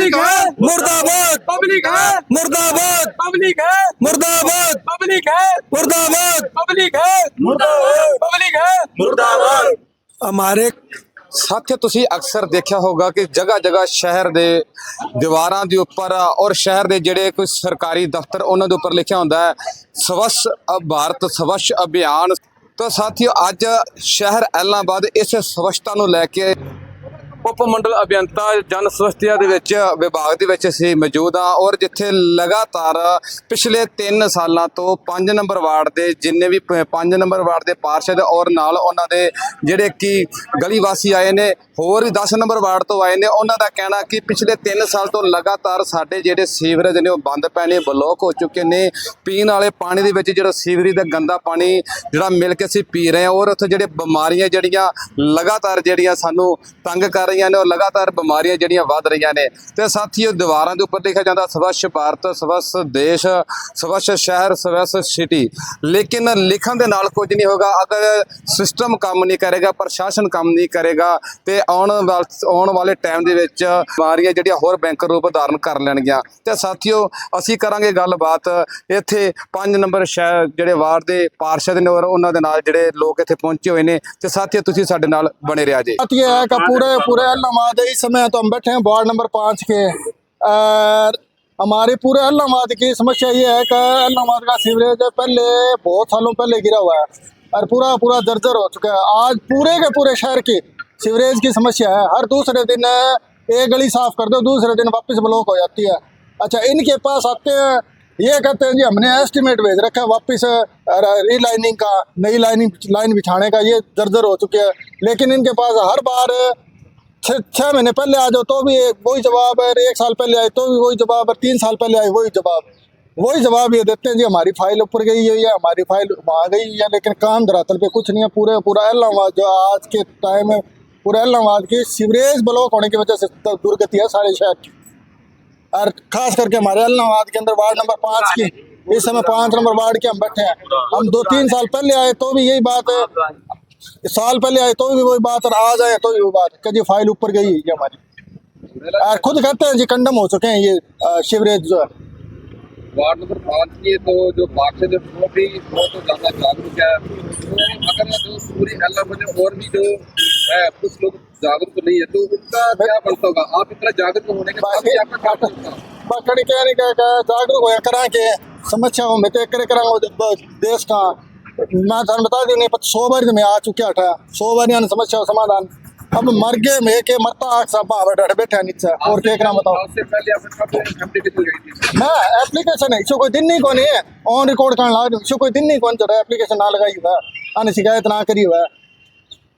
Public है मुर्दाबाद public है मुर्दाबाद पब्लिक है मुर्दाबाद पब्लिक है मुर्दाबाद पब्लिक है मुर्दाबाद पब्लिक है मुर्दाबाद। हमारे ਸਾਥੀਓ ਤੁਸੀਂ ਅਕਸਰ ਦੇਖਿਆ ਹੋਗਾ ਕਿ ਜਗ੍ਹਾ ਜਗ੍ਹਾ ਸ਼ਹਿਰ ਦੇ ਦੀਵਾਰਾਂ ਦੇ ਉੱਪਰ ਔਰ ਸ਼ਹਿਰ ਦੇ ਜਿਹੜੇ ਕੋਈ ਸਰਕਾਰੀ ਦਫ਼ਤਰ ਉਹਨਾਂ ਦੇ ਉੱਪਰ ਲਿਖਿਆ ਹੁੰਦਾ ਹੈ ਸਵੱਛ ਭਾਰਤ ਸਵੱਛ ਅਭਿਆਨ। ਤਾਂ ਸਾਥੀਓ ਅੱਜ ਸ਼ਹਿਰ ਐਲਾਹਾਬਾਦ ਇਸ ਸਵੱਛਤਾ ਨੂੰ ਲੈ ਕੇ ਉਪ ਮੰਡਲ ਅਭਿਯੰਤਾ ਜਨ ਸਵੱਛਤਾ ਦੇ ਵਿੱਚ ਵਿਭਾਗ ਦੇ ਵਿੱਚ ਅਸੀਂ ਮੌਜੂਦ ਹਾਂ ਔਰ ਜਿੱਥੇ ਲਗਾਤਾਰ ਪਿਛਲੇ 3 ਸਾਲਾਂ ਤੋਂ 5 ਨੰਬਰ ਵਾਰਡ ਦੇ ਜਿੰਨੇ ਵੀ 5 ਨੰਬਰ ਵਾਰਡ ਦੇ ਪਾਰਸ਼ਦ ਔਰ ਨਾਲ ਉਹਨਾਂ ਦੇ ਜਿਹੜੇ ਕਿ ਗਲੀ ਵਾਸੀ ਆਏ ਨੇ ਹੋਰ ਵੀ 10 ਨੰਬਰ ਵਾਰਡ ਤੋਂ ਆਏ ਨੇ ਉਹਨਾਂ ਦਾ ਕਹਿਣਾ ਕਿ ਪਿਛਲੇ 3 ਸਾਲ ਤੋਂ ਲਗਾਤਾਰ ਸਾਡੇ ਜਿਹੜੇ ਸੀਵਰੇਜ ਨੇ ਉਹ ਬੰਦ ਪਏ ਨੇ ਬਲੌਕ ਹੋ ਚੁੱਕੇ ਨੇ। ਪੀਣ ਵਾਲੇ ਪਾਣੀ ਦੇ ਵਿੱਚ ਜਿਹੜਾ ਸੀਵਰੇਜ ਦਾ ਗੰਦਾ ਪਾਣੀ ਜਿਹੜਾ ਮਿਲ ਕੇ ਅਸੀਂ ਪੀ ਰਹੇ ਹਾਂ ਔਰ ਉੱਥੇ ਜਿਹੜੇ ਬਿਮਾਰੀਆਂ ਜਿਹੜੀਆਂ ਲਗਾਤਾਰ ਜਿਹੜੀਆਂ ਸਾਨੂੰ ਤੰਗ ਕਰ ਰਹੀਆਂ ਨੇ ਔਰ ਲਗਾਤਾਰ ਬਿਮਾਰੀਆਂ ਜਿਹੜੀਆਂ ਵੱਧ ਰਹੀਆਂ ਨੇ। ਤੇ ਸਾਥੀਓ ਦੀਵਾਰਾਂ ਦੇ ਉੱਪਰ ਲਿਖਿਆ ਜਾਂਦਾ ਸਵੱਛ ਭਾਰਤ ਸਵੱਛ ਦੇਸ਼ ਸਵੱਛ ਸ਼ਹਿਰ ਸਵੱਛ ਸਿਟੀ, ਲੇਕਿਨ ਲਿਖਣ ਦੇ ਨਾਲ ਕੁਝ ਨਹੀਂ ਹੋਗਾ ਅਗਰ ਸਿਸਟਮ ਕੰਮ ਨਹੀਂ ਕਰੇਗਾ ਪ੍ਰਸ਼ਾਸਨ ਕੰਮ ਨਹੀਂ ਕਰੇਗਾ ਤੇ ਆਉਣ ਵਾਲੇ ਟਾਈਮ ਦੇ ਵਿੱਚ ਬਿਮਾਰੀਆਂ ਜਿਹੜੀਆਂ ਹੋਰ ਭਿਅੰਕਰ ਰੂਪ ਧਾਰਨ ਕਰ ਲੈਣਗੀਆਂ। ਤੇ ਸਾਥੀਓ ਅਸੀਂ ਕਰਾਂਗੇ ਗੱਲਬਾਤ ਇੱਥੇ 5 ਨੰਬਰ ਸ਼ਹਿਰ ਜਿਹੜੇ ਵਾਰਡ ਦੇ ਪਾਰਸ਼ਦ ਨੇ ਔਰ ਉਹਨਾਂ ਦੇ ਨਾਲ ਜਿਹੜੇ ਲੋਕ ਇੱਥੇ ਪਹੁੰਚੇ ਹੋਏ ਨੇ। ਤੇ ਸਾਥੀਓ ਤੁਸੀਂ ਸਾਡੇ ਨਾਲ ਬਣੇ ਰਿਹਾ ਜੀ। ये है कि पूरे इलाहाबाद इस समय तो हम बैठे हैं वार्ड नंबर 5 के। और हमारे पूरे इलाहाबाद की समस्या ये है कि इलाहाबाद का सीवरेज पहले बहुत सालों पहले गिरा हुआ है और पूरा जर्जर हो चुका है। आज पूरे के पूरे शहर की सीवरेज की समस्या है। हर दूसरे दिन एक गली साफ कर दो दूसरे दिन वापस ब्लॉक हो जाती है। अच्छा, इनके पास आते हैं ये कहते हैं जी हमने एस्टिमेट भेज रखा है वापस रीलाइनिंग का, नई लाइन बिछाने का, ये जर्जर हो चुके हैं। लेकिन इनके पास हर बार 6 महीने पहले आ जाओ तो भी वही जवाब है, 1 साल पहले आए तो भी वही जवाब है, 3 साल पहले आए वही जवाब ये देते हैं जी हमारी फाइल ऊपर गई हुई है, हमारी फाइल वहाँ गई हुई है। लेकिन काम धरातल पे कुछ नहीं है। पूरा इलाहाबाद जो आज के टाइम में पूरे इलाहाबाद की सीवरेज ब्लॉक होने की वजह से दुर्गति है सारे शहर की। और खास करके हमारे इलाहाबाद के अंदर वार्ड नंबर 5 की इस समय 5 नंबर वार्ड के हम बैठे हैं। हम 2-3 साल पहले आए तो भी यही बात है, साल पहले आए तो भी वही बात, और आज आए तो भी वही बात कि जी फाइल ऊपर गई है हमारी। और खुद कहते हैं जी कंडम हो चुके हैं ये शिवरेज जो है। वार्ड नंबर 5 की तो जो पार्षद है वो भी बहुत ज़्यादा जागरूक है। तो अगर जो पूरी इलाहाबाद में और भी जो है कुछ लोग जागरूक नहीं है तो उनका क्या बनता होगा? आप इतना जागरूक होने के बाद भी आपका क्या बनता होगा? बाकी कहने का जागरूक होया करा के समस्या हो मैं तो करे करा देश का मैं थाने बता दी नहीं 100 बार मैं आ चुका था 100 बार समस्या समाधान। अब मर गए मैं के मरता आग सब बैठे नीचे और क्या करना बताओ। उससे पहले आपने एप्लीकेशन लगाई थी? मैं एप्लीकेशन है इसको कोई दिन नहीं कौन है ऑन रिकॉर्ड करना लगा इसको कोई दिन नहीं कौन चल रहा एप्लीकेशन ना लगाई हुआ आने शिकायत ना करी हुआ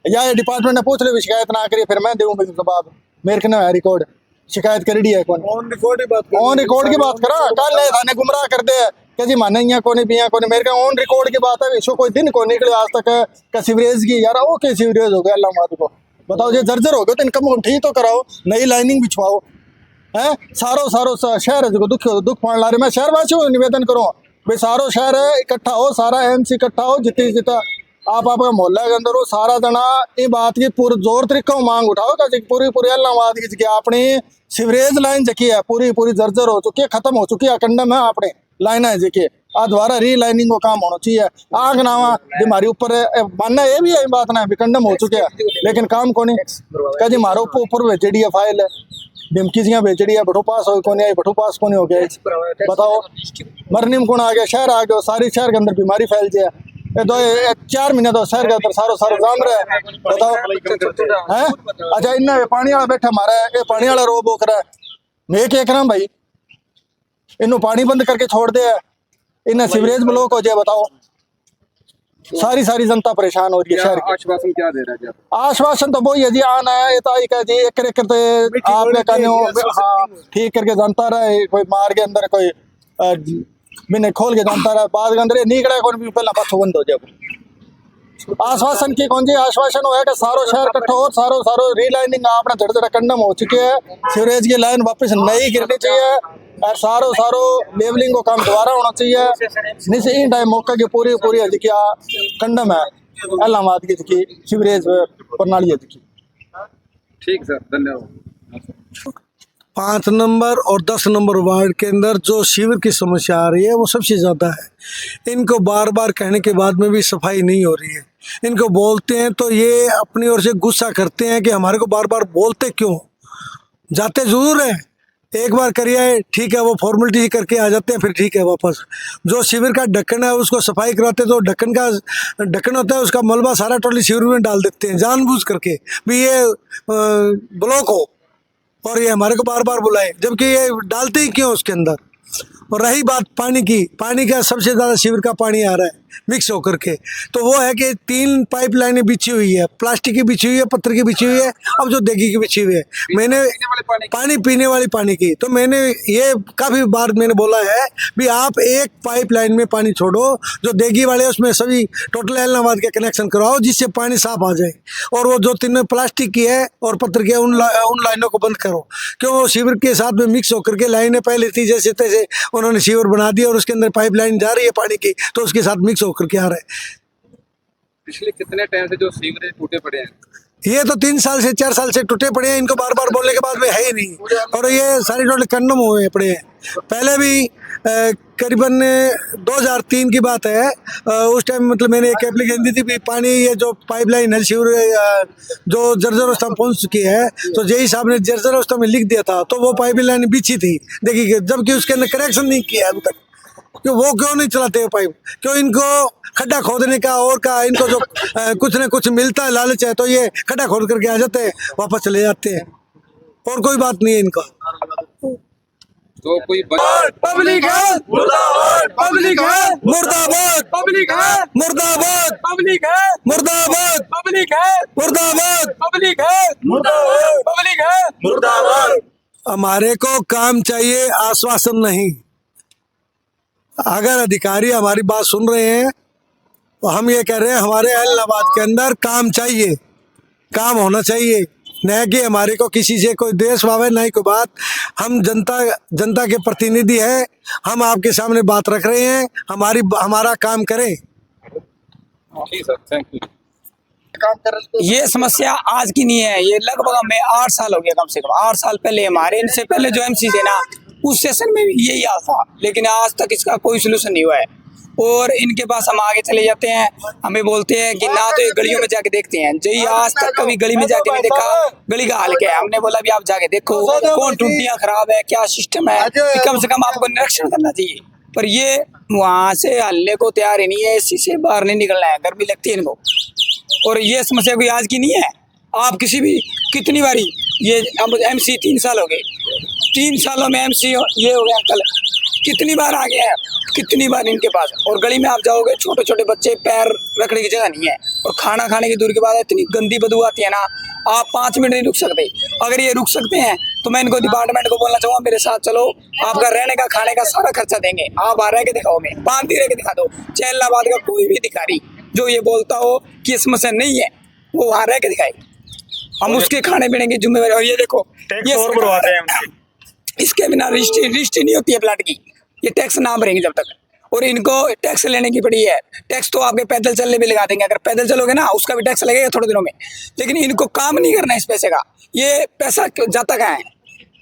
या ये डिपार्टमेंट ने पूछ ले शिकायत ना करी फिर मैं दूँ जवाब मेरे को ना है रिकॉर्ड शिकायत करी है कौन ऑन रिकॉर्ड की बात करा कल थाने गुमराह कर दे कि जी माने यहाँ कोने भी कोने मेरे का ऑन रिकॉर्ड की बात है। इसको कोई दिन को निकले आज तक का सीवरेज की यार वो क्या सीवरेज हो गया इलाहाबाद को बताओ। ये जर्जर हो गए तो इनकम ठीक तो कराओ नई लाइनिंग बिछवाओ है सारो शहर है दुख पाने ला रहे। मैं शहरवासियों को निवेदन करूँ भाई सारो शहर है इकट्ठा हो सारा एमसी इकट्ठा हो जितना आपका मोहल्ला के अंदर हो सारा जना ये बात की पूरे जोर तरीका मांग उठाओ कि पूरी इलाहाबाद की जगह अपनी सीवरेज लाइन जकी है पूरी जर्जर हो चुकी है खत्म हो चुकी है कंडम है अपने लाइन है जकी आ दोबारा रीलाइनिंग को काम होना चाहिए। आग नावा जो हमारे ऊपर मानना ये भी है बात ना कंडम हो चुके हैं लेकिन काम को नहीं क्या जी हमारे ऊपर बेचड़ी है फाइल है धमकी बेचड़ी है बठू पास हो कौन बठू पास कौन हो गया बताओ। मरनी में कौन आ गया शहर आ गया सारी शहर के अंदर बीमारी फैल जाए 4 महीने तो शहर के अंदर सारो जाम रहा है बताओ है। अच्छा इन्ना पानी वाला बैठा हमारा ये पानी वाला रो बोक रहा है मैं क्या करा भाई इन्हों पानी बंद करके छोड़ दे इन्हें सीवरेज ब्लॉक हो जाए बताओ। सारी जनता परेशान हो रही है शहर की। आश्वासन क्या दे रहा है? आश्वासन तो वही है जी आना है जी एक करते आपने कहने हाँ ठीक करके जानता रहे कोई मार के अंदर कोई मैंने खोल के जानता रहा बाद के अंदर निकला कौन भी पहला पाछो बंद हो जाए। आश्वासन की कौन जी आश्वासन हुआ कि सारो शहर इकट्ठा हो सारो रीलाइनिंग अपना जड़ कंडम हो चुके हैं सीवरेज की लाइन वापस नई गिरनी चाहिए और सारो लेवलिंग को काम दोबारा होना चाहिए। निस इन टाइम मौका की पूरी क्या कंडम है इलाहाबाद की सीवरेज प्रणाली है। ठीक सर धन्यवाद। 5 नंबर और 10 नंबर वार्ड के अंदर जो सीवर की समस्या आ रही है वो सबसे ज़्यादा है। इनको बार बार कहने के बाद में भी सफाई नहीं हो रही है। इनको बोलते हैं तो ये अपनी ओर से गुस्सा करते हैं कि हमारे को बार बार बोलते क्यों। जाते ज़रूर हैं, एक बार करिए ठीक है, वो फॉर्मेलिटी करके आ जाते हैं, फिर ठीक है वापस। जो शिविर का ढक्कन है उसको सफाई कराते हैं तो ढक्कन होता है, उसका मलबा सारा टोटली शिविर में डाल देते हैं जानबूझ करके भी ये ब्लॉक हो, और ये हमारे को बार बार बुलाए, जबकि ये डालते ही क्यों उसके अंदर। और रही बात पानी की, पानी का सबसे ज़्यादा शिविर का पानी आ रहा है मिक्स होकर के, तो वो है कि 3 पाइपलाइनें बिछी हुई है, प्लास्टिक की बिछी हुई है, पत्थर की बिछी हुई है, अब जो देगी की बिछी हुई है। मैंने पानी पीने वाली पानी की, तो मैंने ये काफ़ी बार मैंने बोला है भी आप एक पाइपलाइन में पानी छोड़ो, जो देगी वाले उसमें सभी टोटल एलनाबाद के कनेक्शन करवाओ जिससे पानी साफ आ जाए, और वो जो 3 प्लास्टिक की है और पत्थर की है उन लाइनों को बंद करो, क्यों वो शिविर के साथ में मिक्स होकर के लाइनें पहले थी जैसे तैसे उन्होंने शिविर बना दिया और उसके अंदर पाइपलाइन जा रही है पानी की, तो उसके साथ मिक्स होकर के आ रहा है। पिछले कितने टाइम से जो सीवरेज टूटे पड़े हैं? ये तो 3 साल से 4 साल से टूटे पड़े हैं, इनको बार बार बोलने के बाद में है ही नहीं, और ये सारे टोटल कंडम हुए पड़े हैं। पहले भी करीबन 2003 की बात है, उस टाइम मतलब मैंने एक एप्लीकेशन दी थी भी पानी ये जो पाइपलाइन है शिविर जो जर्जर अवस्था में पहुंच चुकी है, तो जेई साहब ने जर्जर अवस्था में लिख दिया था, तो वो पाइपलाइन बिछी थी देखिए, जबकि उसके अंदर करेक्शन नहीं किया अभी तक। क्यों वो क्यों नहीं चलाते हो पाइप? क्यों इनको खड्डा खोदने का और का इनको जो कुछ न कुछ मिलता है लालच है, तो ये खड्डा खोद करके आ जाते हैं, वापस चले जाते हैं, और कोई बात नहीं है इनका। तो कोई पब्लिक है मुर्दाबाद, पब्लिक है मुर्दाबाद, पब्लिक है मुर्दाबाद, पब्लिक है मुर्दाबाद, पब्लिक है मुर्दाबाद, पब्लिक है मुर्दाबाद, पब्लिक है मुर्दाबाद। हमारे को काम चाहिए, आश्वासन नहीं। अगर अधिकारी हमारी बात सुन रहे हैं तो हम ये कह रहे हैं हमारे इलाहाबाद के अंदर काम चाहिए, काम होना चाहिए, न कि हमारे को किसी से कोई द्वेष भाव है, नहीं कोई बात। हम जनता के प्रतिनिधि हैं, हम आपके सामने बात रख रहे हैं, हमारा काम करें। ठीक सर, थैंक यू। ये समस्या आज की नहीं है, ये लगभग हमें 8 साल हो गया, कम से कम 8 साल पहले हमारे इनसे पहले जो एमसी थे ना, उस सेशन में भी यही हाल था, लेकिन आज तक इसका कोई सोल्यूशन नहीं हुआ है। और इनके पास हम आगे चले जाते हैं, हमें बोलते हैं कि ना तो ये गलियों में जाके देखते हैं, जी आज तक कभी गली में जाके नहीं देखा गली का हाल क्या है। हमने बोला भी आप जाके देखो कौन टूटियां खराब है, क्या सिस्टम है, कम से कम आपको निरीक्षण करना चाहिए, पर ये वहां से हल्ले को तैयार ही नहीं है, इसी से बाहर नहीं निकलना है, गर्मी लगती है इनको। और ये समस्या कोई आज की नहीं है, आप किसी भी कितनी बारी ये अब एमसी 3 साल हो गए, 3 सालों में एमसी ये हो गया अंकल, कितनी बार आ गया है, कितनी बार इनके पास। और गली में आप जाओगे, छोटे छोटे बच्चे, पैर रखने की जगह नहीं है, और खाना खाने की दूर के बाद इतनी गंदी बदबू आती है ना, आप 5 मिनट नहीं रुक सकते। अगर ये रुक सकते हैं तो मैं इनको डिपार्टमेंट को बोलना चाहूँगा मेरे साथ चलो, आपका रहने का खाने का सारा खर्चा देंगे, आप आ रह के दिखाओगे, 5 दिन रह के दिखा दो। इलाहाबाद का कोई भी अधिकारी जो ये बोलता हो कि ये समस्या नहीं है, वो वहाँ रह के दिखाए, हम उसके खाने पीने की जिम्मेवारी। और ये देखो ये और बढ़वाते हैं, इसके बिना रजिस्ट्री नहीं होती है प्लाट की, ये टैक्स ना भरेंगे जब तक, और इनको टैक्स लेने की पड़ी है। टैक्स तो आपके पैदल चलने भी लगा देंगे, अगर पैदल चलोगे ना उसका भी टैक्स लगेगा थोड़े दिनों में, लेकिन इनको काम नहीं करना इस पैसे का। ये पैसा जाता कहाँ है?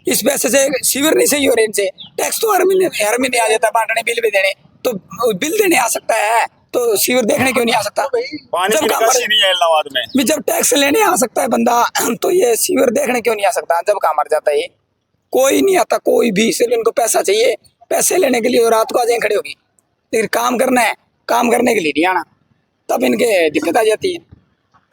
इस पैसे से शिविर नहीं सही हो रहे, इनसे टैक्स तो हर महीने आ जाता है, बांटने बिल भी देने, तो बिल देने आ सकता है, तो शिविर देखने क्यों नहीं आ सकता? पानी जब की काम निकासी नहीं है इलाहाबाद में भी, जब टैक्स लेने आ सकता है बंदा, तो ये शिविर देखने क्यों नहीं आ सकता? जब काम मर जाता है ये कोई नहीं आता, कोई भी, सिर्फ इनको पैसा चाहिए, पैसे लेने के लिए रात को आ जाए खड़े होगी, लेकिन काम करना है, काम करने के लिए नहीं आना, तब इनके दिक्कत आ जाती है।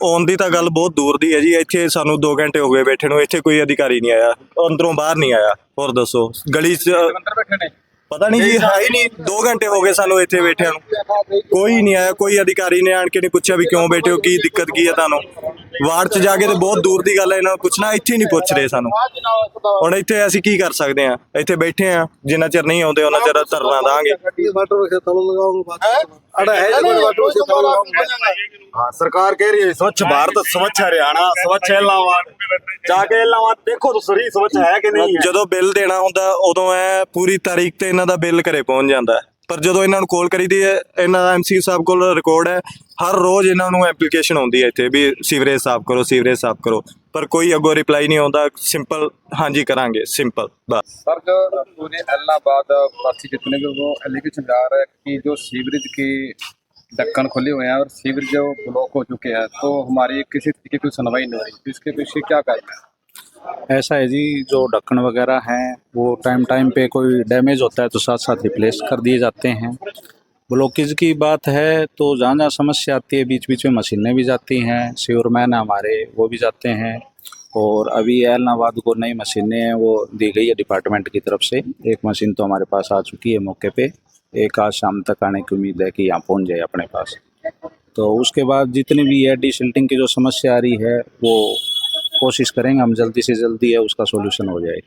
ਆਉਣ ਦੀ ਤਾਂ ਗੱਲ ਬਹੁਤ ਦੂਰ ਦੀ ਹੈ ਜੀ। ਇੱਥੇ ਸਾਨੂੰ 2 ਘੰਟੇ ਹੋ ਗਏ ਬੈਠੇ ਨੂੰ, ਇੱਥੇ ਕੋਈ ਅਧਿਕਾਰੀ ਨਹੀਂ ਆਇਆ, ਅੰਦਰੋਂ ਬਾਹਰ ਨਹੀਂ ਆਇਆ। ਹੋਰ ਦੱਸੋ ਗਲੀ 'ਚ ਅੰਦਰ ਬੈਠੇ ਨੇ, ਪਤਾ ਨਹੀਂ ਜੀ, ਹੈ ਹੀ ਨਹੀਂ। 2 ਘੰਟੇ ਹੋ ਗਏ ਸਾਨੂੰ ਇੱਥੇ ਬੈਠਿਆਂ ਨੂੰ, ਕੋਈ ਨਹੀਂ ਆਇਆ, ਕੋਈ ਅਧਿਕਾਰੀ ਨੇ ਆਣ ਕੇ ਨਹੀਂ ਪੁੱਛਿਆ ਵੀ ਕਿਉਂ ਬੈਠੇ ਹੋ, ਕੀ ਦਿੱਕਤ ਕੀ ਹੈ ਤੁਹਾਨੂੰ। ਵਾਰਡ 'ਚ ਜਾ ਕੇ ਤੇ ਬਹੁਤ ਦੂਰ ਦੀ ਗੱਲ ਹੈ, ਇਹਨਾਂ ਨੂੰ ਪੁੱਛਣਾ, ਇੱਥੇ ਨਹੀਂ ਪੁੱਛ ਰਹੇ ਸਾਨੂੰ। ਹੁਣ ਇੱਥੇ ਅਸੀਂ ਕੀ ਕਰ ਸਕਦੇ ਹਾਂ? ਇੱਥੇ ਬੈਠੇ ਆ, ਜਿੰਨਾ ਚਿਰ ਨਹੀਂ ਆਉਂਦੇ ਉਹਨਾਂ ਚਿਰ ਧਰਨਾ ਦਾਂਗੇ। हाँ, सरकार कह रही है स्वच्छ भारत, स्वच्छ हरियाणा, स्वच्छ इलाहाबाद, जाके इलाहाबाद देखो तो सही स्वच्छ है कि नहीं है। ਜਦੋਂ ਬਿੱਲ ਦੇਣਾ ਹੁੰਦਾ ਉਦੋਂ ਐ ਪੂਰੀ ਤਾਰੀਖ ਤੇ ਇਹਨਾਂ ਦਾ ਬਿੱਲ ਘਰੇ ਪਹੁੰਚ ਜਾਂਦਾ ਹੈ, ਪਰ ਜਦੋਂ ਇਹਨਾਂ ਨੂੰ ਕਾਲ ਕਰੀਦੀ ਹੈ, ਇਹਨਾਂ ਦਾ ਐਮਸੀ ਸਾਹਿਬ ਕੋਲ ਰਿਕਾਰਡ ਹੈ, ਹਰ ਰੋਜ਼ ਇਹਨਾਂ ਨੂੰ ਐਪਲੀਕੇਸ਼ਨ ਆਉਂਦੀ ਹੈ ਇੱਥੇ ਵੀ ਸੀਵਰੇਜ ਸਾਫ਼ ਕਰੋ, ਸੀਵਰੇਜ ਸਾਫ਼ ਕਰੋ। ਪਰ ਕੋਈ ਅੱਗੋਂ ਰਿਪਲਾਈ ਨਹੀਂ ਆਉਂਦਾ। ਸਿੰਪਲ ਹਾਂਜੀ ਕਰਾਂਗੇ, ਸਿੰਪਲ ਬਸ। सर जो पूरे इलाहाबाद वासी जितने भी वो एलिगेशन आ रहा है कि जो सीवरेज की ढक्कन खुले हुए हैं और सीवरेज जो ब्लॉक हो चुके हैं, तो हमारी किसी तरीके की कोई सुनवाई नहीं हो रही, तो इसके पीछे क्या कहते हैं? ऐसा है जी, जो ढक्कन वगैरह हैं वो टाइम टाइम पे कोई डैमेज होता है तो साथ साथ रिप्लेस कर दिए जाते हैं। ब्लॉकेज की बात है तो जहाँ जहाँ समस्या आती है बीच बीच में मशीनें भी जाती हैं, सीवरमैन हमारे वो भी जाते हैं। और अभी एलनाबाद को नई मशीनें हैं वो दी गई है डिपार्टमेंट की तरफ से। एक मशीन तो हमारे पास आ चुकी है मौके पे, एक आज शाम तक आने की उम्मीद है कि यहाँ पहुँच जाए अपने पास। तो उसके बाद जितनी भी है डीसिल्टिंग की जो समस्या आ रही है वो कोशिश करेंगे हम जल्दी से जल्दी है उसका सॉल्यूशन हो जाए।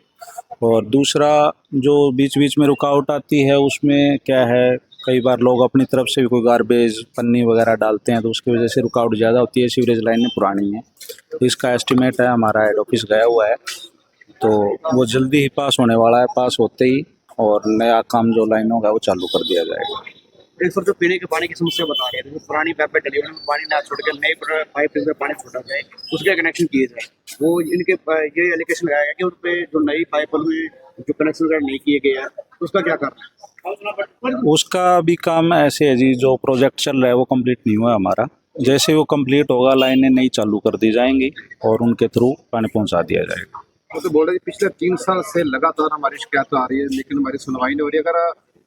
और दूसरा जो बीच बीच में रुकावट आती है उसमें क्या है, कई बार लोग अपनी तरफ से भी कोई गार्बेज पन्नी वगैरह डालते हैं तो उसकी वजह से रुकावट ज़्यादा होती है। सीवरेज लाइनें पुरानी हैं तो इसका एस्टिमेट है, हमारा हेड ऑफिस गया हुआ है तो वो जल्दी ही पास होने वाला है। पास होते ही और नया काम जो लाइन होगा वो चालू कर दिया जाएगा। इस पर जो पीने के पानी की समस्या बता रहे हैं, पुरानी पाइप डिलीवरी में पानी ना छोड़ कर नई पाइप में पानी छोड़ा जाए, उसके कनेक्शन किए जाए। वो इनके ये एलिगेशन लगाया गया कि उन पे जो नई पाइप में जो कनेक्शन वगैरह नहीं किए गए हैं उसका क्या करना है? उसका भी काम ऐसे है जी, जो प्रोजेक्ट चल रहा है वो कंप्लीट नहीं हुआ है हमारा। जैसे वो कंप्लीट होगा लाइनें नई चालू कर दी जाएंगी और उनके थ्रू पानी पहुंचा दिया जाएगा। वो तो बोल रहे हैं पिछले 3 साल से लगातार हमारी शिकायत आ रही है लेकिन हमारी सुनवाई नहीं हो रही है। अगर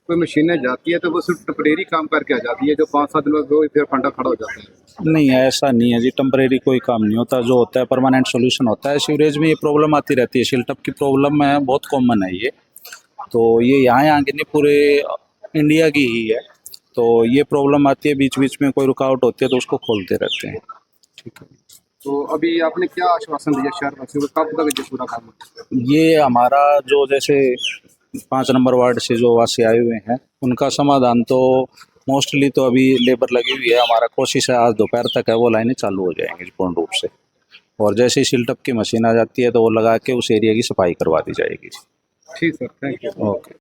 कोई मशीनें जाती है तो वो सिर्फ टेम्परेरी काम करके आ जाती है, जो 5-7 दिन में वो फिर फंडा खड़ा हो जाता है। नहीं, ऐसा नहीं है जी, टेम्परेरी कोई काम नहीं होता। जो होता है परमानेंट सॉल्यूशन होता है। सीवरेज में ये प्रॉब्लम आती रहती है, शिल्टअप की प्रॉब्लम है, बहुत कॉमन है ये। तो ये यहाँ की नहीं पूरे इंडिया की ही है। तो ये प्रॉब्लम आती है, बीच बीच में कोई रुकावट होती है तो उसको खोलते रहते हैं। तो अभी आपने क्या आश्वासन दिया शहरवासियों को, कब तक ये पूरा काम होगा? ये हमारा जो जैसे 5 नंबर वार्ड से जो वासी आए हुए हैं उनका समाधान तो मोस्टली तो अभी लेबर लगी हुई है। हमारा कोशिश है आज दोपहर तक है वो लाइनें चालू हो जाएंगी पूर्ण रूप से। और जैसे ही शिल्टअप की मशीन आ जाती है तो वो लगा के उस एरिया की सफाई करवा दी जाएगी। ठीक सर, थैंक यू। ओके।